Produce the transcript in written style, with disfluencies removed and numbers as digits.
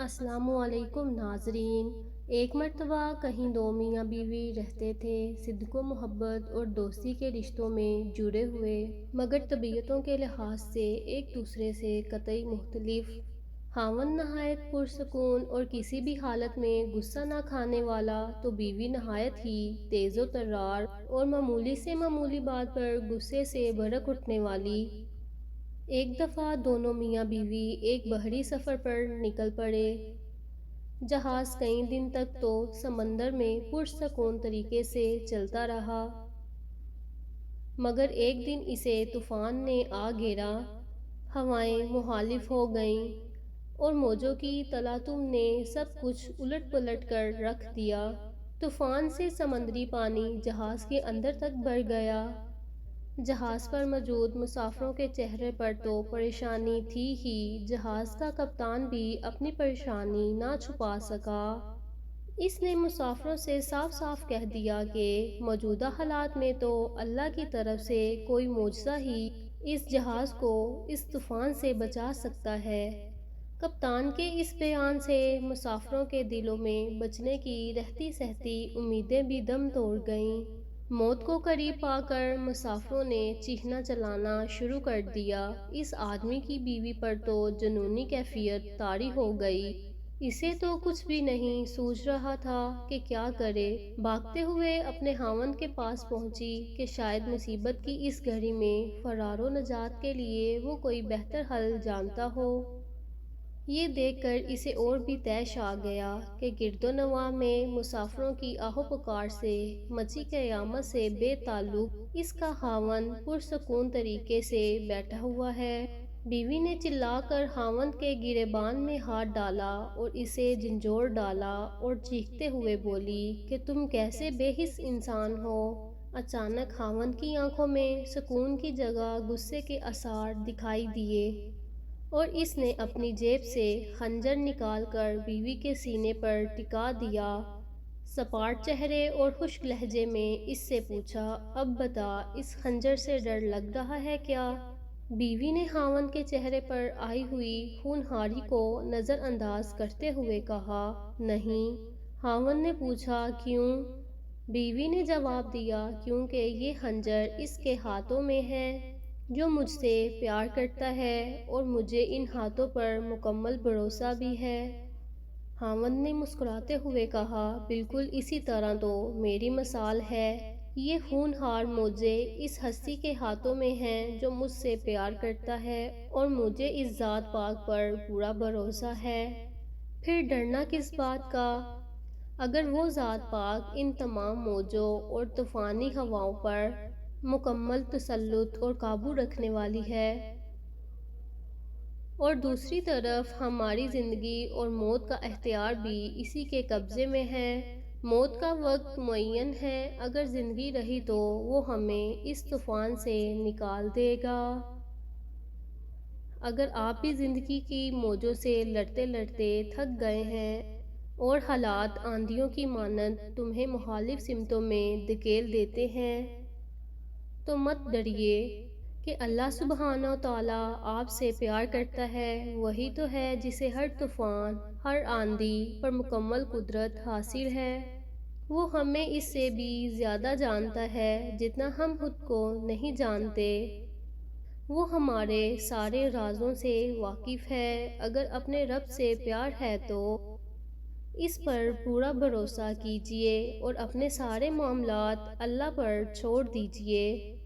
السلام علیکم ناظرین۔ ایک مرتبہ کہیں دو میاں بیوی رہتے تھے، صدق و محبت اور دوستی کے رشتوں میں جڑے ہوئے، مگر طبیعتوں کے لحاظ سے ایک دوسرے سے قطعی مختلف۔ خاوند نہایت پرسکون اور کسی بھی حالت میں غصہ نہ کھانے والا، تو بیوی نہایت ہی تیز و ترار اور معمولی سے معمولی بات پر غصے سے بھڑک اٹھنے والی۔ ایک دفعہ دونوں میاں بیوی ایک بحری سفر پر نکل پڑے۔ جہاز کئی دن تک تو سمندر میں پرسکون طریقے سے چلتا رہا، مگر ایک دن اسے طوفان نے آ گھیرا۔ ہوائیں مخالف ہو گئیں اور موجوں کی تلاطم نے سب کچھ الٹ پلٹ کر رکھ دیا۔ طوفان سے سمندری پانی جہاز کے اندر تک بھر گیا۔ جہاز پر موجود مسافروں کے چہرے پر تو پریشانی تھی ہی، جہاز کا کپتان بھی اپنی پریشانی نہ چھپا سکا۔ اس نے مسافروں سے صاف صاف کہہ دیا کہ موجودہ حالات میں تو اللہ کی طرف سے کوئی معجزہ ہی اس جہاز کو اس طوفان سے بچا سکتا ہے۔ کپتان کے اس بیان سے مسافروں کے دلوں میں بچنے کی رہتی سہتی امیدیں بھی دم توڑ گئیں۔ موت کو قریب پا کر مسافروں نے چیخنا چلانا شروع کر دیا۔ اس آدمی کی بیوی پر تو جنونی کیفیت طاری ہو گئی۔ اسے تو کچھ بھی نہیں سوچ رہا تھا کہ کیا کرے۔ بھاگتے ہوئے اپنے خاوند کے پاس پہنچی کہ شاید مصیبت کی اس گھڑی میں فرار و نجات کے لیے وہ کوئی بہتر حل جانتا ہو۔ یہ دیکھ کر اسے اور بھی طیش آ گیا کہ گرد و نواح میں مسافروں کی آہ و پکار سے مچی قیامت سے بے تعلق اس کا خاوند پرسکون طریقے سے بیٹھا ہوا ہے۔ بیوی نے چلا کر خاوند کے گریبان میں ہاتھ ڈالا اور اسے جھنجھوڑ ڈالا اور چیختے ہوئے بولی کہ تم کیسے بے حس انسان ہو۔ اچانک خاوند کی آنکھوں میں سکون کی جگہ غصے کے آثار دکھائی دیے اور اس نے اپنی جیب سے خنجر نکال کر بیوی کے سینے پر ٹکا دیا۔ سپاٹ چہرے اور خشک لہجے میں اس سے پوچھا، اب بتا، اس خنجر سے ڈر لگ رہا ہے کیا؟ بیوی نے خاوند کے چہرے پر آئی ہوئی ہونہاری کو نظر انداز کرتے ہوئے کہا، نہیں۔ خاوند نے پوچھا، کیوں؟ بیوی نے جواب دیا، کیونکہ یہ خنجر اس کے ہاتھوں میں ہے جو مجھ سے پیار کرتا ہے اور مجھے ان ہاتھوں پر مکمل بھروسہ بھی ہے۔ خاوند نے مسکراتے ہوئے کہا، بالکل اسی طرح تو میری مثال ہے۔ یہ ہونہار موجے اس ہستی کے ہاتھوں میں ہیں جو مجھ سے پیار کرتا ہے اور مجھے اس ذات پاک پر پورا بھروسہ ہے۔ پھر ڈرنا کس بات کا؟ اگر وہ ذات پاک ان تمام موجوں اور طوفانی ہواؤں پر مکمل تسلط اور قابو رکھنے والی ہے، اور دوسری طرف ہماری زندگی اور موت کا اختیار بھی اسی کے قبضے میں ہے۔ موت کا وقت معین ہے، اگر زندگی رہی تو وہ ہمیں اس طوفان سے نکال دے گا۔ اگر آپ بھی زندگی کی موجوں سے لڑتے لڑتے تھک گئے ہیں اور حالات آندھیوں کی مانند تمہیں مخالف سمتوں میں دھکیل دیتے ہیں، تو مت ڈریے کہ اللہ سبحانہ و تعالیٰ آپ سے پیار کرتا ہے۔ وہی تو ہے جسے ہر طوفان، ہر آندھی پر مکمل قدرت حاصل ہے۔ وہ ہمیں اس سے بھی زیادہ جانتا ہے جتنا ہم خود کو نہیں جانتے۔ وہ ہمارے سارے رازوں سے واقف ہے۔ اگر اپنے رب سے پیار ہے تو اس پر پورا بھروسہ کیجیے اور اپنے سارے معاملات اللہ پر چھوڑ دیجیے۔